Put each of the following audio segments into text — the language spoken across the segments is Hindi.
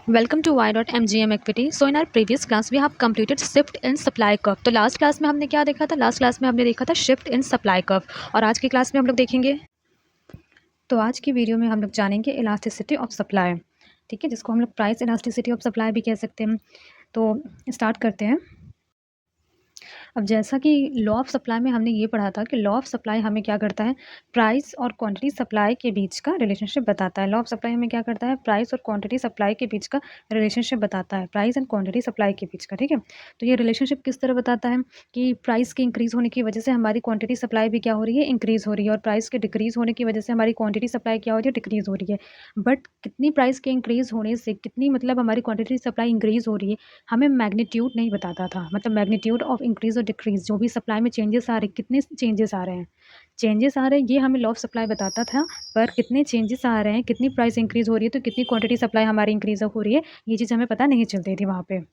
Welcome to Y.MGM Equity. So in our previous class we have completed shift in supply curve. तो लास्ट क्लास में हमने क्या देखा था? लास्ट क्लास में हमने देखा था शिफ्ट इन सप्लाई कर्व और आज की क्लास में हम लोग देखेंगे। तो आज की वीडियो में हम लोग जानेंगे इलास्टिसिटी ऑफ सप्लाई, ठीक है, जिसको हम लोग प्राइस इलास्टिसिटी ऑफ सप्लाई भी कह सकते हैं। तो स्टार्ट करते हैं। अब जैसा कि लॉ ऑफ सप्लाई में हमने ये पढ़ा था कि लॉ ऑफ सप्लाई हमें क्या करता है, प्राइस और क्वांटिटी सप्लाई के बीच का रिलेशनशिप बताता है। लॉ ऑफ सप्लाई हमें क्या करता है, प्राइस और क्वांटिटी सप्लाई के बीच का रिलेशनशिप बताता है, प्राइस एंड क्वांटिटी सप्लाई के बीच का, ठीक है। तो ये रिलेशनशिप किस तरह बताता है कि प्राइस के इंक्रीज़ होने की वजह से हमारी क्वांटिटी सप्लाई भी क्या हो रही है, इंक्रीज़ हो रही है, और प्राइस के डिक्रीज़ होने की वजह से हमारी क्वांटिटी सप्लाई क्या हो रही है, डिक्रीज़ हो रही है। बट कितनी प्राइस के इंक्रीज़ होने से कितनी मतलब हमारी क्वांटिटी सप्लाई इंक्रीज़ हो रही है, हमें मैग्नीट्यूड नहीं बताता था। मतलब मैग्नीट्यूड ऑफ इंक्रीज़ और डिक्रीज़, जो भी सप्लाई में चेंजेस आ रहे, कितने चेंजेस आ रहे हैं, चेंजेस आ रहे हैं, ये हमें लॉ ऑफ सप्लाई बताता था। पर कितने चेंजेस आ रहे हैं, कितनी प्राइस इंक्रीज़ हो रही है, तो कितनी क्वांटिटी सप्लाई हमारी इंक्रीज़ हो रही है, ये चीज़ हमें पता नहीं चलती थी वहाँ पे।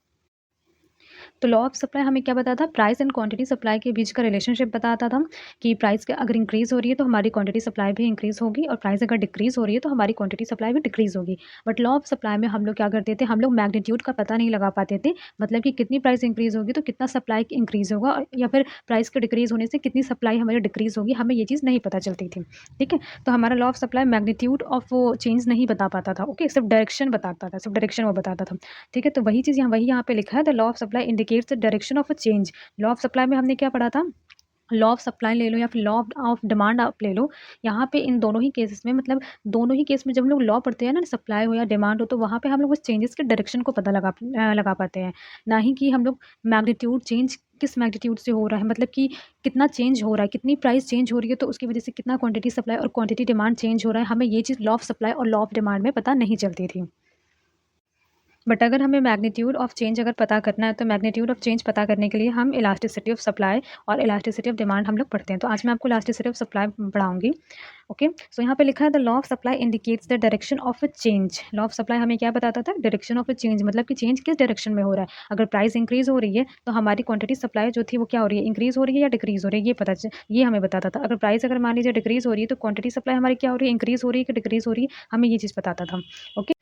तो लॉ ऑफ सप्लाई हमें क्या बताता था, प्राइस एंड क्वांटिटी सप्लाई के बीच का रिलेशनशिप बताता था कि प्राइस के अगर इंक्रीज़ हो रही है तो हमारी क्वांटिटी सप्लाई भी इंक्रीज़ होगी, और प्राइस अगर डिक्रीज़ हो रही है तो हमारी क्वांटिटी सप्लाई भी डिक्रीज़ होगी। बट लॉ ऑफ सप्लाई में हम लोग क्या करते थे, हम लोग मैग्नीट्यूड का पता नहीं लगा पाते थे। मतलब कि कितनी प्राइस इंक्रीज़ होगी तो कितना सप्लाई इंक्रीज़ होगा, या फिर प्राइस के डिक्रीज़ होने से कितनी सप्लाई हमारी डिक्रीज़ होगी, हमें ये चीज़ नहीं पता चलती थी, ठीक है। तो हमारा law of supply magnitude of वो चेंज नहीं बता पाता था, ओके, सिर्फ डायरेक्शन बताता था, सिर्फ डायरेक्शन वो बताता था, ठीक है। तो वही चीज़ यहाँ पे लिखा है, the law of supply indicates the direction of a change. Law of supply में हमने क्या पढ़ा था, लॉ ऑफ सप्लाई ले लो या फिर लॉ ऑफ डिमांड आप ले लो। यहाँ पे इन दोनों ही केसेस में, मतलब दोनों ही केस में जब हम लोग लॉ पढ़ते हैं ना, सप्लाई हो या डिमांड हो, तो वहाँ पे हम लोग उस चेंजेस के डायरेक्शन को पता लगा पाते हैं, ना ही कि हम लोग मैग्नीट्यूड चेंज किस मैग्नीट्यूड से हो रहा है, मतलब कि कितना चेंज हो रहा है, कितनी प्राइस चेंज हो रही है तो उसकी वजह से कितना क्वांटिटी सप्लाई और क्वांटिटी डिमांड चेंज हो रहा है, हमें ये चीज़ लॉ ऑफ सप्लाई और लॉ ऑफ डिमांड में पता नहीं चलती थी। बट अगर हमें मैग्नीट्यूड ऑफ चेंज अगर पता करना है, तो मैग्नीट्यूड ऑफ चेंज पता करने के लिए हम इलास्टिसिटी ऑफ सप्लाई और इलास्टिसिटी ऑफ डिमांड हम लोग पढ़ते हैं। तो आज मैं आपको इलास्टिसिटी ऑफ सप्लाई पढ़ाऊंगी, ओके। सो यहाँ पे लिखा है, the law of supply indicates the direction of a change. Law of supply हमें क्या बताता था, डायरेक्शन ऑफ अ चेंज, मतलब कि चेंज किस डायरेक्शन में हो रहा है। अगर प्राइस इंक्रीज हो रही है तो हमारी क्वांटिटी सप्लाई जो थी वो क्या हो रही है, इंक्रीज हो रही है या डिक्रीज हो रही है, ये हमें बताता था। अगर प्राइस अगर मान लीजिए डिक्रीज हो रही है तो क्वांटिटी सप्लाई हमारी क्या हो रही है, इंक्रीज हो रही है कि डिक्रीज हो रही है, हमें ये चीज़ बताता था, okay.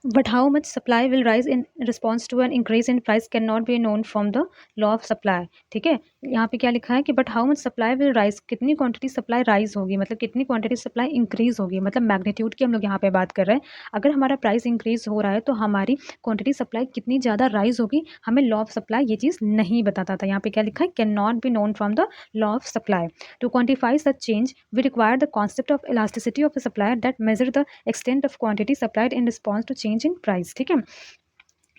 But how much supply will rise in response to an increase in price cannot be known from the law of supply, ठीक है। यहाँ पे क्या लिखा है कि but how much supply will rise, कितनी क्वांटिटी सप्लाई राइज होगी, मतलब कितनी क्वांटिटी सप्लाई इंक्रीज होगी, मतलब मैग्नीट्यूड की हम लोग यहाँ पे बात कर रहे हैं। अगर हमारा प्राइस इंक्रीज हो रहा है तो हमारी क्वांटिटी सप्लाई कितनी ज़्यादा राइज होगी, हमें लॉ ऑफ सप्लाई ये चीज़ नहीं बताता था। यहाँ पे क्या लिखा है, can not be known from the law of supply. To quantify such change we require the concept of elasticity of the supply that measure the extent of quantity supplied in response to change in price, ठीक है।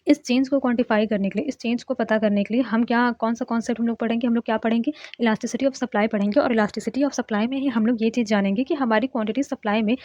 इस चेंज को क्वांटिफाई करने के लिए, इस चेंज को पता करने के लिए हम क्या, कौन सा कॉन्सेप्ट हम लोग पढ़ेंगे, हम लोग क्या पढ़ेंगे, इलास्टिसिटी ऑफ सप्लाई पढ़ेंगे। और इलास्टिसिटी ऑफ सप्लाई में ही हम लोग ये चीज़ जानेंगे कि हमारी क्वांटिटी सप्लाई में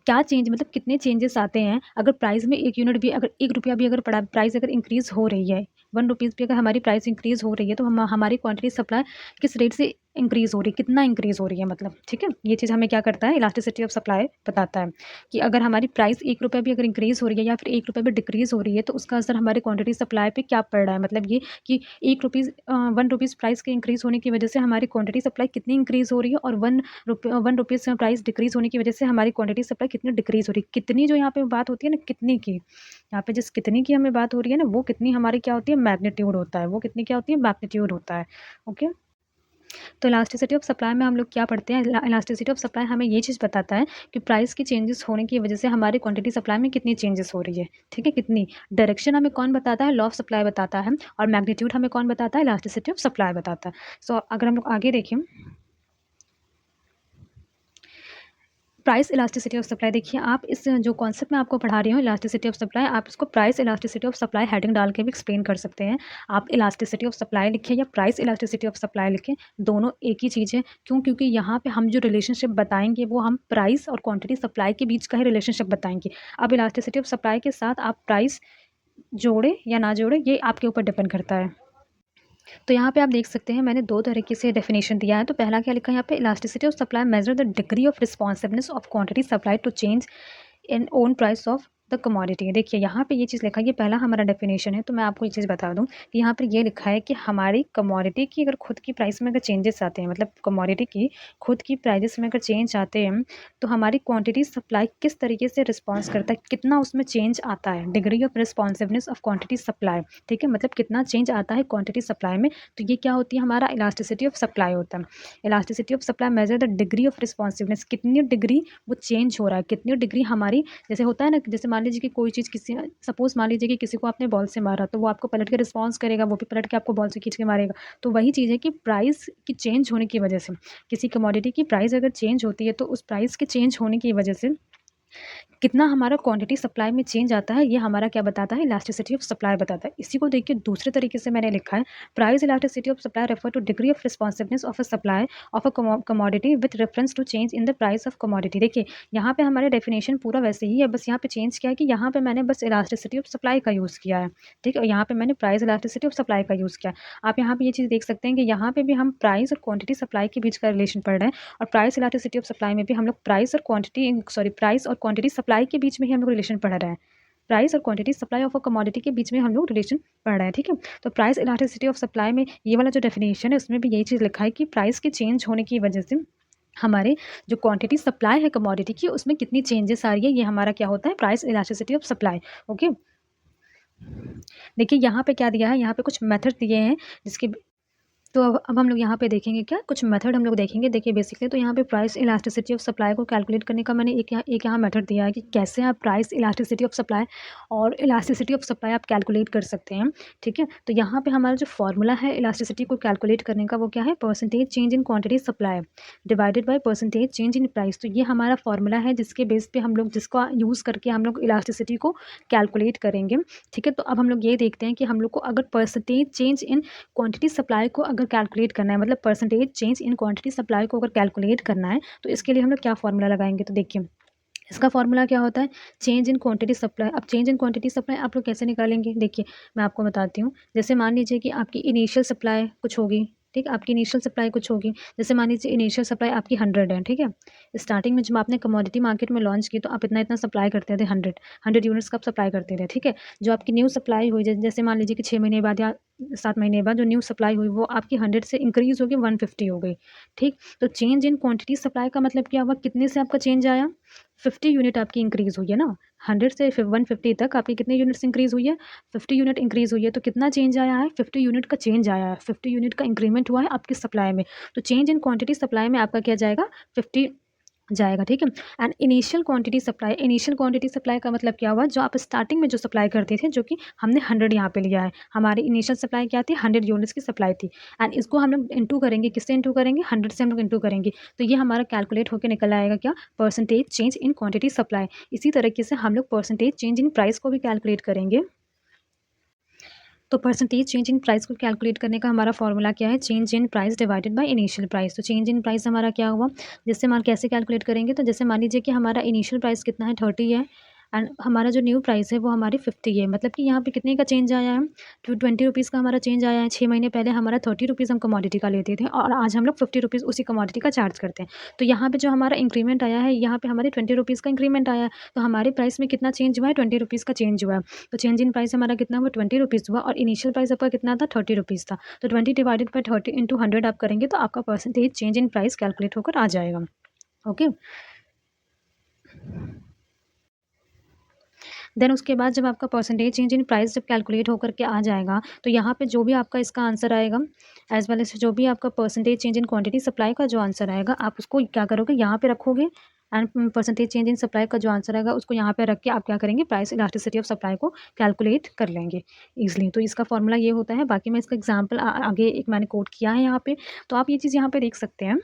क्या चेंज, मतलब कितने चेंजेस आते हैं अगर प्राइस में 1 यूनिट भी, अगर 1 रुपया भी अगर प्राइस अगर इंक्रीज़ हो रही है, 1 रुपीज़ भी अगर हमारी प्राइस इंक्रीज़ हो रही है, तो हमारी क्वांटिटी सप्लाई किस रेट से इंक्रीज़ हो रही है, कितना इंक्रीज़ हो रही है, मतलब, ठीक है। ये चीज़ हमें क्या करता है, इलास्टिसिटी ऑफ सप्लाई बताता है कि अगर हमारी प्राइस 1 रुपया भी अगर इंक्रीज़ हो रही है या फिर 1 रुपया भी डिक्रीज़ हो रही है, तो उसका असर हमारी क्वांटिटी सप्लाई पे क्या पड़ रहा है। मतलब ये कि 1 रुपीज़ प्राइस के इंक्रीज़ होने की वजह से हमारी क्वांटिटी सप्लाई कितनी इंक्रीज़ हो रही है, और 1 रुपीज़ प्राइस डिक्रीज़ होने की वजह से हमारी क्वांटिटी सप्लाई कितनी डिक्रीज़ हो रही है। कितनी जो यहाँ पे बात होती है ना, कितनी की, यहाँ पे जिस कितनी की हमें बात हो रही है ना, वो कितनी हमारी क्या होती है, मैग्नीट्यूड होता है, वो कितनी क्या होती है, मैग्नीट्यूड होता है, ओके। तो इलास्टिसिटी ऑफ सप्लाई में हम लोग क्या पढ़ते हैं, इलास्टिसिटी ऑफ सप्लाई हमें ये चीज़ बताता है कि प्राइस की चेंजेस होने की वजह से हमारी क्वांटिटी सप्लाई में कितनी चेंजेस हो रही है, ठीक है, कितनी। डायरेक्शन हमें कौन बताता है, लॉ ऑफ सप्लाई बताता है, और मैग्नीट्यूड हमें कौन बताता है, इलास्टिसिटी ऑफ सप्लाई बताता है। सो अगर हम लोग आगे देखें, प्राइस इलास्टिसिटी ऑफ सप्लाई, देखिए आप इस जो कॉन्सेप्ट मैं आपको पढ़ा रही हूँ, इलास्टिसिटी ऑफ सप्लाई, आप इसको price elasticity of supply heading डाल के भी एक्सप्लेन कर सकते हैं। आप इलास्टिसिटी ऑफ सप्लाई लिखें या प्राइस इलास्टिसिटी ऑफ सप्लाई लिखें, दोनों एक ही चीज़ है। क्यों, क्योंकि यहाँ पे हम जो रिलेशनशिप बताएंगे वो हम प्राइस और क्वांटिटी सप्लाई के बीच का ही रिलेशनशिप बताएंगे। अब इलास्टिसिटी ऑफ सप्लाई के साथ आप प्राइस जोड़े या ना जोड़े, ये आपके ऊपर डिपेंड करता है। तो यहाँ पे आप देख सकते हैं, मैंने 2 तरीके से डेफिनेशन दिया है। तो पहला क्या लिखा है यहाँ पे, elasticity of supply measure the degree of responsiveness of quantity supply to change in own price of the commodity. देखिए यहाँ पे ये चीज़ लिखा है, ये पहला हमारा डेफिनेशन है। तो मैं आपको ये चीज़ बता दूँ कि यहाँ पर ये लिखा है कि हमारी कमोडिटी की अगर खुद की प्राइस में अगर चेंजेस आते हैं, मतलब कमोडिटी की खुद की प्राइजेस में अगर चेंज आते हैं, तो हमारी क्वांटिटी सप्लाई किस तरीके से रिस्पॉन्स करता है, कितना उसमें चेंज आता है, degree of responsiveness of quantity supply. ठीक है, मतलब कितना चेंज आता है क्वांटिटी सप्लाई में। तो ये क्या होती है, हमारा इलास्टिसिटी ऑफ सप्लाई होता है। Elasticity of supply measure the degree of responsiveness, कितनी डिग्री वो चेंज हो रहा है, कितनी डिग्री हमारी, जैसे होता है ना, जैसे मान लीजिए कि कोई चीज़ किसी, सपोज मान लीजिए कि किसी को आपने बॉल से मारा, तो वो आपको पलट के रिस्पॉन्स करेगा, वो भी पलट के आपको बॉल से खींच के मारेगा। तो वही चीज़ है कि प्राइस की चेंज होने की वजह से, किसी कमोडिटी की प्राइस अगर चेंज होती है, तो उस प्राइस के चेंज होने की वजह से कितना हमारा क्वांटिटी सप्लाई में चेंज आता है, ये हमारा क्या बताता है, इलास्टिसिटी ऑफ सप्लाई बताता है। इसी को देखिए दूसरे तरीके से मैंने लिखा है, price elasticity of supply refer to degree of responsiveness of a supply of a commodity with reference to change in the price of commodity. देखिए यहाँ पे हमारे डेफिनेशन पूरा वैसे ही है, बस यहाँ पे चेंज किया है कि यहाँ पे मैंने बस इलास्टिसिटी ऑफ सप्लाई का यूज़ किया है। ठीक है, और यहाँ पे मैंने प्राइस इलास्टिसिटी ऑफ सप्लाई का यूज़ किया है। आप यहाँ पे ये चीज़ देख सकते हैं कि यहाँ पे भी हम प्राइस और क्वांटिटी सप्लाई के बीच का रिलेशन पढ़ रहे हैं, और प्राइस इलास्टिसिटी ऑफ सप्लाई में भी हम लोग प्राइस और क्वांटिटी सप्लाई के बीच में ही हम लोग रिलेशन पढ़ रहे हैं। प्राइस और quantity supply of a commodity के बीच में हम लोग रिलेशन पढ़ रहे हैं। ठीक है, तो प्राइस इलास्टिसिटी ऑफ सप्लाई में ये वाला जो डेफिनेशन है, उसमें भी यही चीज़ लिखा है कि प्राइस के चेंज होने की वजह से हमारे जो क्वांटिटी सप्लाई है कमोडिटी की, उसमें कितनी चेंजेस आ रही है, ये हमारा क्या होता है, price elasticity of supply. Okay, देखिए यहाँ पे क्या दिया है, यहाँ पे कुछ मेथड दिए हैं जिसके, तो अब हम लोग यहाँ पे देखेंगे क्या, कुछ मेथड हम लोग देखेंगे। देखिए बेसिकली तो यहाँ पे प्राइस इलास्टिसिटी ऑफ सप्लाई को कैलकुलेट करने का मैंने एक यहाँ मेथड दिया है कि कैसे आप प्राइस इलास्टिसिटी ऑफ सप्लाई और इलास्टिसिटी ऑफ सप्लाई आप कैलकुलेट कर सकते हैं। ठीक है, तो यहाँ पे हमारा जो फॉर्मूला है इलास्टिसिटी को कैलकुलेट करने का, वो क्या है, percentage change in quantity supply divided by percentage change in price. तो ये हमारा फॉर्मूला है जिसके बेस पे हम लोग, जिसको यूज़ करके हम लोग इलास्टिसिटी को कैलकुलेट करेंगे। ठीक है, तो अब हम लोग ये देखते हैं कि हम लोग को अगर percentage change in quantity supply को अगर कैलकुलेट करना है, मतलब percentage change in quantity supply को अगर कैलकुलेट करना है, तो इसके लिए हम लोग क्या फॉर्मूला लगाएंगे। तो देखिए इसका फॉर्मूला क्या होता है, चेंज इन क्वांटिटी सप्लाई। अब चेंज इन क्वांटिटी सप्लाई आप लोग कैसे निकालेंगे, देखिए मैं आपको बताती हूँ। जैसे मान लीजिए कि आपकी इनिशियल सप्लाई कुछ होगी, ठीक, आपकी इनिशियल सप्लाई कुछ होगी, जैसे मान लीजिए इनिशियल सप्लाई आपकी 100 है। ठीक है, स्टार्टिंग में जब आपने कमोडिटी मार्केट में लॉन्च की, तो आप इतना इतना सप्लाई करते थे, 100 यूनिट्स का आप सप्लाई करते थे। ठीक है, जो आपकी न्यू सप्लाई हुई, जैसे मान लीजिए कि 6 महीने बाद या 7 महीने बाद जो न्यू सप्लाई हुई, वो आपकी 100 से इंक्रीज़ होगी 150 हो गई। ठीक, तो चेंज इन क्वांटिटी सप्लाई का मतलब क्या हुआ, कितने से आपका चेंज आया, 50 यूनिट आपकी इंक्रीज़ हुई है ना, 100 से 150 तक आपकी कितने यूनिट्स इंक्रीज़ हुई है, 50 यूनिट इंक्रीज़ हुई है। तो कितना चेंज आया है, 50 यूनिट का चेंज आया है, 50 यूनिट का इंक्रीमेंट हुआ है आपकी सप्लाई में। तो चेंज इन क्वांटिटी सप्लाई में आपका क्या जाएगा, 50 जाएगा। ठीक है, एंड इनिशियल क्वांटिटी सप्लाई का मतलब क्या हुआ, जो आप स्टार्टिंग में जो सप्लाई करते थे, जो कि हमने 100 यहाँ पे लिया है, हमारी इनिशियल सप्लाई क्या थी, 100 यूनिट्स की सप्लाई थी, एंड इसको हम लोग इंटू करेंगे, किससे इंटू करेंगे, 100 से हम लोग इंटू करेंगे। तो ये हमारा कैलकुलेट होकर निकल आएगा क्या, percentage change in quantity supply. इसी तरीके से हम लोग परसेंटेज चेंज इन प्राइस को भी कैलकुलेट करेंगे। तो परसेंटेज चेंज इन प्राइस को कैलकुलेट करने का हमारा फॉर्मूला क्या है, change in price divided by initial price. तो चेंज इन प्राइस हमारा क्या हुआ, जैसे मान कैसे कैलकुलेट करेंगे, तो जैसे मान लीजिए कि हमारा इनिशियल प्राइस कितना है, 30 है, एंड हमारा जो न्यू प्राइस है वो हमारी 50 है। मतलब कि यहाँ पे कितने का चेंज आया है, 20 रुपीज़ का हमारा चेंज आया है। 6 महीने पहले हमारा 30 रुपीज़ हम कमोडिटी का लेते थे, और आज हम लोग 50 रुपीज़ उसी कमोडिटी का चार्ज करते हैं। तो यहाँ पे जो हमारा इंक्रीमेंट आया है, यहाँ पे हमारे 20 रुपीज़ का इंक्रीमेंट आया है। तो हमारे प्राइस में कितना चेंज हुआ है, 20 रुपीज़ का चेंज हुआ है। तो चेंज इन प्राइस हमारा कितना हुआ, 20 रुपीज़ हुआ, और इनिशियल प्राइस आपका कितना था, 30 रुपीज़ था। तो 20 डिवाइडेड बाई 30 इंटू 100 आप करेंगे, तो आपका percentage change in price calculate होकर आ जाएगा। ओके, देन उसके बाद जब आपका परसेंटेज चेंज इन प्राइस जब कैलकुलेट होकर के आ जाएगा, तो यहाँ पे जो भी आपका इसका आंसर आएगा, एज वेल एज जो भी आपका percentage change in quantity supply का जो आंसर आएगा, आप उसको क्या करोगे, यहाँ पे रखोगे, and percentage change in supply का जो आंसर आएगा उसको यहाँ पे रख के आप क्या करेंगे, प्राइस इलास्टिसिटी ऑफ सप्लाई को कैलकुलेट कर लेंगे ईजिली। तो इसका फॉर्मूला ये होता है। बाकी मैं इसका एग्जाम्पल आगे एक मैंने कोट किया है यहाँ पे, तो आप ये चीज़ यहाँ पे देख सकते हैं,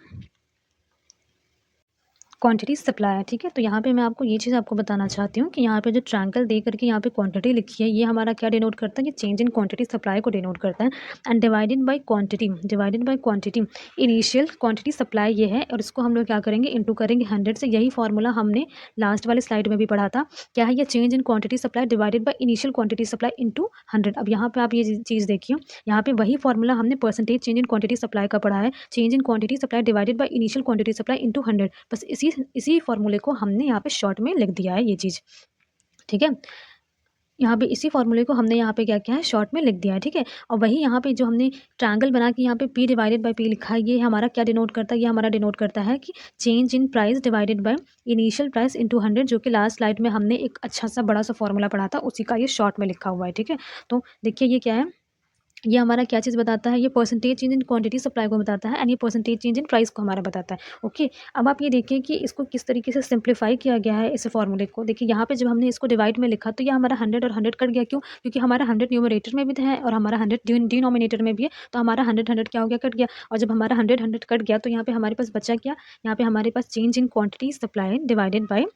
क्वांटिटी सप्लाई है। ठीक है, तो यहाँ पे मैं आपको ये चीज़ आपको बताना चाहती हूँ कि यहाँ पे जो ट्रायंगल दे करके यहाँ पे क्वांटिटी लिखी है, ये हमारा क्या डिनोट करता है, ये चेंज इन क्वांटिटी सप्लाई को डिनोट करता है। And divided by quantity initial quantity supply ये है, और इसको हम लोग क्या करेंगे, इंटू करेंगे 100 से। यही फॉर्मूला हमने लास्ट वाले स्लाइड में भी पढ़ा था। क्या है ये, change in quantity supply divided by initial quantity supply into 100। अब यहाँ पे आप ये चीज़ देखिए, यहाँ पे वही फॉर्मूला हमने percentage change in quantity supply का पढ़ा है, change in quantity supply divided by initial quantity supply into 100। बस इसी फॉर्मूले को हमने यहाँ पे शॉर्ट में लिख दिया है ये चीज़। ठीक है। यहाँ पे इसी फॉर्मूले को हमने यहाँ पे क्या किया है, शॉर्ट में लिख दिया है, ठीक है। और वही यहाँ पे जो हमने ट्रायंगल बना के यहाँ पे P डिवाइडेड बाय P लिखा है, ये हमारा क्या डिनोट करता है, ये हमारा डिनोट करता है कि change in price divided by initial price into 100, जो कि लास्ट स्लाइड में हमने एक अच्छा सा बड़ा सा फॉर्मूला पढ़ा था, उसी का ये शॉर्ट में लिखा हुआ है, ठीक है। तो देखिए ये क्या है, ये हमारा क्या चीज़ बताता है, ये percentage change in quantity supply को बताता है, एंड ये परसेंटेज चेंज इन प्राइस को हमारा बताता है। ओके, अब आप ये देखिए कि इसको किस तरीके से सिंप्लीफाई किया गया है इस फॉर्मूले को। देखिए यहाँ पे जब हमने इसको डिवाइड में लिखा तो ये हमारा 100 और 100 कट गया, क्यों? क्योंकि हमारा 100 न्यूमरेटर में भी है और हमारा 100 डिनोमिनेटर में भी है, तो हमारा 100 क्या हो गया, कट गया। और जब हमारा 100 कट गया तो यहाँ पे हमारे पास बचा क्या, यहाँ पे हमारे पास change in quantity supply divided by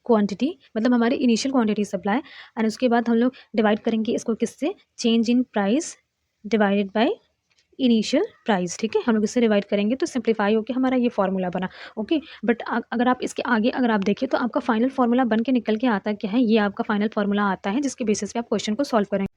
quantity, मतलब हमारी इनिशियल क्वांटिटी सप्लाई, एंड उसके बाद हम लोग डिवाइड करेंगे इसको किससे, change in price divided by initial price, ठीक है। हम लोग इससे डिवाइड करेंगे तो सिंप्लीफाई होकर हमारा ये फॉर्मूला बना। ओके, बट अगर आप इसके आगे अगर आप देखिए तो आपका फाइनल फार्मूला बन के निकल के आता क्या है, ये आपका फाइनल फार्मूला आता है जिसके बेसिस पे आप क्वेश्चन को सॉल्व करेंगे।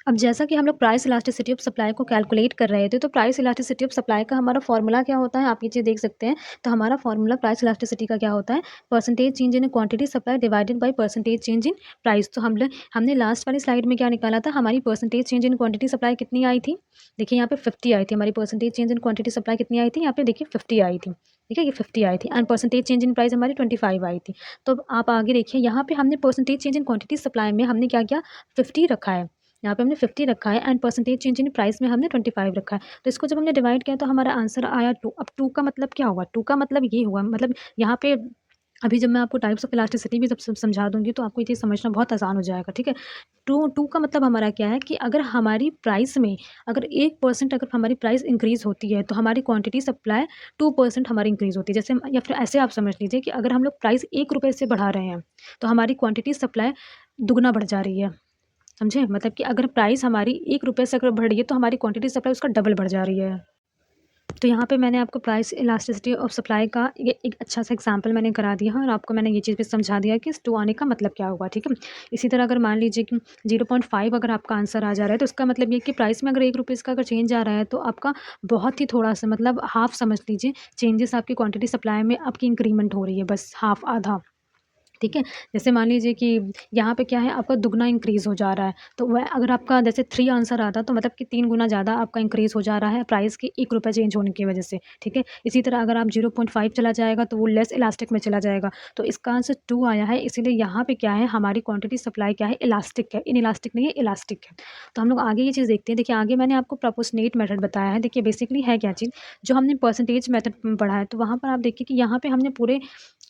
अब जैसा कि हम लोग प्राइस इलास्टिसिटी ऑफ सप्लाई को कैलकुलेट कर रहे थे, तो प्राइस इलास्टिसिटी ऑफ सप्लाई का हमारा फॉर्मूला क्या होता है, आप ये चीज़ देख सकते हैं। तो हमारा फॉर्मूला प्राइस इलास्टिसिटी का क्या होता है, percentage change in quantity supply divided by percentage change in price. तो हमने लास्ट वाली स्लाइड में क्या निकाला था, हमारी percentage change in quantity supply कितनी आई थी, देखिए यहाँ पे 50 आई थी हमारी percentage change in quantity supply, कितनी आई थी, यहाँ पे देखिए 50 आई थी, ठीक है, ये 50 आई थी, and percentage change in price हमारी 25 आई थी। तो अब आप आगे देखिए, यहाँ पे हमने percentage change in quantity supply में हमने क्या किया, 50 रखा है, यहाँ पे हमने 50 रखा है, and percentage change in price में हमने 25 रखा है। तो इसको जब हमने डिवाइड किया तो हमारा आंसर आया 2। अब 2 का मतलब क्या हुआ, 2 का मतलब ये हुआ, मतलब यहाँ पे अभी जब मैं आपको टाइप्स ऑफ इलास्टिसिटी भी सब समझा दूंगी तो आपको ये चीज़ समझना बहुत आसान हो जाएगा, ठीक है। टू का मतलब हमारा क्या है कि अगर हमारी प्राइस में अगर 1% अगर हमारी प्राइस इंक्रीज़ होती है तो हमारी क्वांटिटी सप्लाई 2% हमारी इंक्रीज़ होती है। जैसे या फिर ऐसे आप समझ लीजिए कि अगर हम लोग प्राइस 1 रुपये से बढ़ा रहे हैं तो हमारी क्वांटिटी सप्लाई दुगना बढ़ जा रही है, समझे? मतलब कि अगर प्राइस हमारी 1 रुपये से अगर बढ़ रही है तो हमारी क्वांटिटी सप्लाई उसका डबल बढ़ जा रही है। तो यहाँ पे मैंने आपको प्राइस इलास्टिसिटी ऑफ सप्लाई का ये एक अच्छा सा एग्जांपल मैंने करा दिया है, और आपको मैंने ये चीज़ भी समझा दिया कि इस 2 आने का मतलब क्या हुआ, ठीक है। इसी तरह अगर मान लीजिए कि 0.5 अगर आपका आंसर आ जा रहा है तो इसका मतलब ये कि प्राइस में अगर 1 रुपये का अगर चेंज आ रहा है तो आपका बहुत ही थोड़ा सा, मतलब हाफ समझ लीजिए, चेंजेस आपकी क्वांटिटी सप्लाई में आपकी इंक्रीमेंट हो रही है, बस हाफ, आधा, ठीक है। जैसे मान लीजिए कि यहाँ पे क्या है, आपका दुगना इंक्रीज़ हो जा रहा है, तो वह अगर आपका जैसे 3 आंसर आता तो मतलब कि 3 गुना ज़्यादा आपका इंक्रीज़ हो जा रहा है प्राइस के 1 रुपये चेंज होने की वजह से, ठीक है। इसी तरह अगर आप 0.5 चला जाएगा तो वो लेस इलास्टिक में चला जाएगा, तो इसका आंसर 2 आया है। इसीलिए यहाँ पे क्या है, हमारी क्वांटिटी सप्लाई क्या है, इलास्टिक है, इनइलास्टिक नहीं है, इलास्टिक है। तो हम लोग आगे ये चीज़ देखते हैं। देखिए आगे मैंने आपको प्रोपोर्शनेट मेथड बताया है। देखिए बेसिकली है क्या चीज़, जो हमने परसेंटेज मेथड में पढ़ा है, तो वहाँ पर आप देखिए कि यहाँ पे हमने पूरे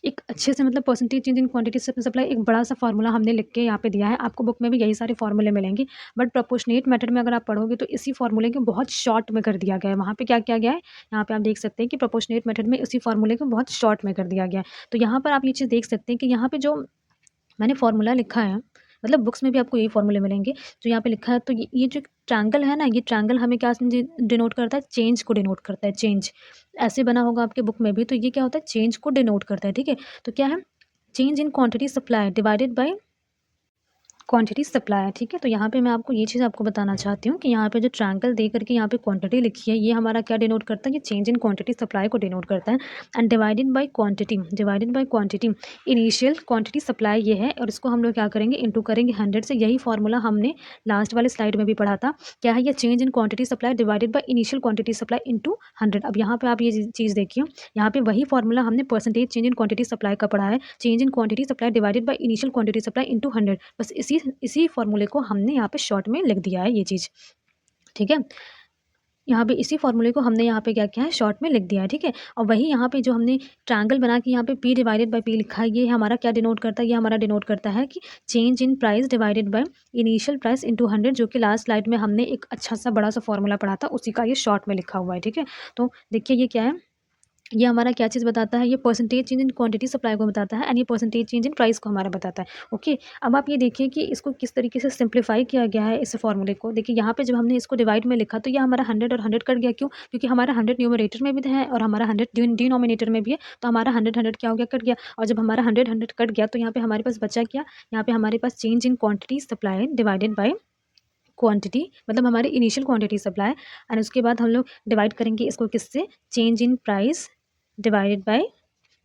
एक अच्छे से, मतलब percentage change in quantity supply एक बड़ा सा फार्मूला हमने लिख के यहाँ पे दिया है। आपको बुक में भी यही सारे फार्मूले मिलेंगे, बट प्रोपोर्शनेट मेथड में अगर आप पढ़ोगे तो इसी फार्मूले को बहुत शॉर्ट में कर दिया गया है। वहाँ पे क्या किया गया है, यहाँ पे आप देख सकते हैं कि प्रोपोर्शनेट मेथड में उसी फार्मूले को बहुत शॉर्ट में कर दिया गया है। तो यहाँ पर आप ये चीज़ देख सकते हैं कि यहाँ पे जो मैंने फार्मूला लिखा है, मतलब बुक्स में भी आपको यही फार्मूले मिलेंगे जो यहाँ पे लिखा है। तो ये जो ट्रायंगल है ना, ये ट्रायंगल हमें क्या डिनोट करता है, चेंज को डिनोट करता है, चेंज। ऐसे बना होगा आपके बुक में भी, तो ये क्या होता है, चेंज को डिनोट करता है, ठीक है। तो क्या है, change in quantity supply divided by quantity supply है, ठीक है। तो यहाँ पे मैं आपको ये चीज़ आपको बताना चाहती हूँ कि यहाँ पे जो ट्रायंगल दे करके यहाँ पे क्वांटिटी लिखी है, ये हमारा क्या डिनोट करता है, ये चेंज इन क्वांटिटी सप्लाई को डिनोट करता है, and divided by quantity initial quantity supply ये है, और इसको हम लोग क्या करेंगे, इंटू करेंगे 100 से। यही फॉर्मूला हमने लास्ट वाले स्लाइड में भी पढ़ा था। क्या है, ये change in quantity supply divided by initial quantity supply into 100। अब यहाँ पे आप ये चीज़ देखिए, यहाँ पे वही फॉर्मूला हमने percentage change in quantity supply का पढ़ा है, change in quantity supply divided by initial quantity supply into 100। बस इसी फॉर्मूले को हमने यहाँ पे शॉर्ट में लिख दिया है, ये चीज़, ठीक है। यहाँ पे इसी फॉर्मूले को हमने यहाँ पे क्या किया है, शॉर्ट में लिख दिया है, ठीक है। और वही यहाँ पे जो हमने ट्रायंगल बना के यहाँ पे P डिवाइडेड बाय P लिखा है, ये हमारा क्या डिनोट करता है, ये हमारा डिनोट करता है कि change in price divided by initial price into 100, जो कि लास्ट स्लाइड में हमने एक अच्छा सा बड़ा सा फॉर्मूला पढ़ा था, उसी का ये शॉर्ट में लिखा हुआ है, ठीक है। तो देखिए ये क्या है, ये हमारा क्या चीज़ बताता है, ये percentage change in quantity supply को बताता है, एंड ये परसेंटेज चेंज इन प्राइस को हमारा बताता है। ओके, अब आप ये देखिए कि इसको किस तरीके से सिंप्लीफाई किया गया है इस फॉर्मूले को। देखिए यहाँ पे जब हमने इसको डिवाइड में लिखा तो ये हमारा 100 और 100 कट गया, क्यों? क्योंकि हमारा 100 न्यूमरेटर में भी है और हमारा 100 डिनोमिनेटर में भी है, तो हमारा 100 क्या हो गया, कट गया। और जब हमारा 100 कट गया तो यहाँ पे हमारे पास बचा क्या, यहाँ पे हमारे पास change in quantity supply divided by quantity, मतलब हमारी इनिशियल क्वांटिटी सप्लाई, एंड उसके बाद हम लोग डिवाइड करेंगे इसको किससे, change in price divided by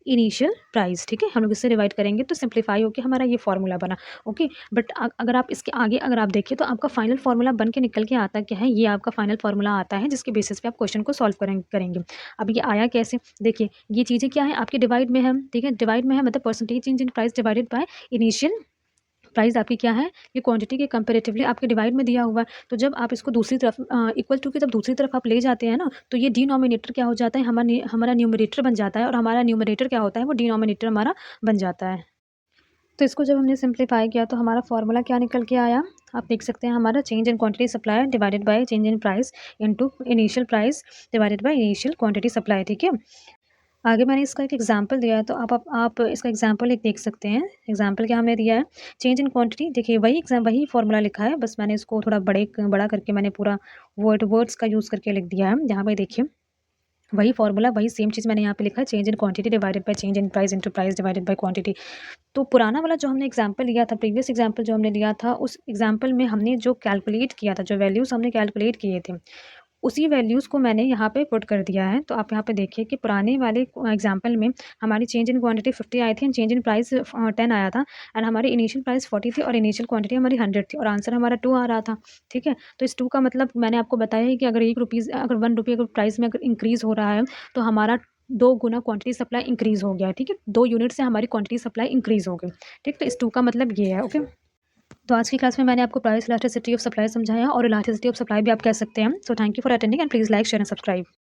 initial price. ठीक है, हम लोग इससे डिवाइड करेंगे तो सिंप्लीफाई होकर हमारा ये फार्मूला बना। ओके, बट अगर आप इसके आगे अगर आप देखिए तो आपका फाइनल फार्मूला बन के निकल के आता क्या है, ये आपका फाइनल फार्मूला आता है जिसके बेसिस पे आप क्वेश्चन को सॉल्व करेंगे। अब ये आया कैसे, देखिए ये चीज़ें क्या है आपके डिवाइड में है। ठीक है, डिवाइड में है मतलब percentage change in price divided by initial price आपकी क्या है, ये क्वांटिटी के कंपैरेटिवली आपके डिवाइड में दिया हुआ है। तो जब आप इसको दूसरी तरफ इक्वल टू की जब दूसरी तरफ आप ले जाते हैं ना, तो ये डिनोमिनेटर क्या हो जाता है, हमारा न्यूमरेटर बन जाता है, और हमारा न्यूमरेटर क्या होता है, वो डिनोमिनेटर हमारा बन जाता है। तो इसको जब हमने सिंप्लीफाई किया तो हमारा फार्मूला क्या निकल के आया, आप देख सकते हैं, हमारा change in quantity supply divided by change in price into initial price divided by initial quantity supply. ठीक है, आगे मैंने इसका एक एग्जांपल दिया है, तो आप इसका एग्जांपल एक देख सकते हैं। एग्जांपल क्या हमने दिया है, चेंज इन क्वांटिटी। देखिए वही फार्मूला लिखा है, बस मैंने इसको थोड़ा बड़ा करके मैंने पूरा वर्ड्स का यूज़ करके लिख दिया है। यहाँ पे देखिए वही फार्मूला, वही सेम चीज़ मैंने यहाँ पे लिखा है, change in quantity divided by change in price into price divided by quantity. तो पुराना वाला जो हमने एग्जांपल लिया था, प्रीवियस एग्जांपल जो हमने लिया था, उस एग्जांपल में हमने जो कैलकुलेट किया था, जो वैल्यूज़ हमने कैलकुलेट किए थे, उसी वैल्यूज़ को मैंने यहाँ पे पुट कर दिया है। तो आप यहाँ पे देखिए कि पुराने वाले एग्जांपल में हमारी चेंज इन क्वांटिटी 50 आई थी एंड चेंज इन प्राइस 10 आया था, एंड हमारी इनिशियल प्राइस 40 थी और इनिशियल क्वांटिटी हमारी 100 थी, और आंसर हमारा 2 आ रहा था। ठीक है, तो इस 2 का मतलब मैंने आपको बताया है कि अगर अगर 1 रुपये अगर प्राइस में अगर इंक्रीज़ हो रहा है तो हमारा 2 गुना क्वांटिटी सप्लाई इंक्रीज़ हो गया है। ठीक है, 2 यूनिट से हमारी क्वांटिटी सप्लाई इंक्रीज़ हो गई। ठीक, तो इस 2 का मतलब ये है। ओके, तो आज की क्लास में मैंने आपको प्राइस इलास्टिसिटी ऑफ सप्लाई समझाया, और इलास्टिसिटी ऑफ सप्लाई भी आप कह सकते हैं। So thank you for attending and please like share and subscribe.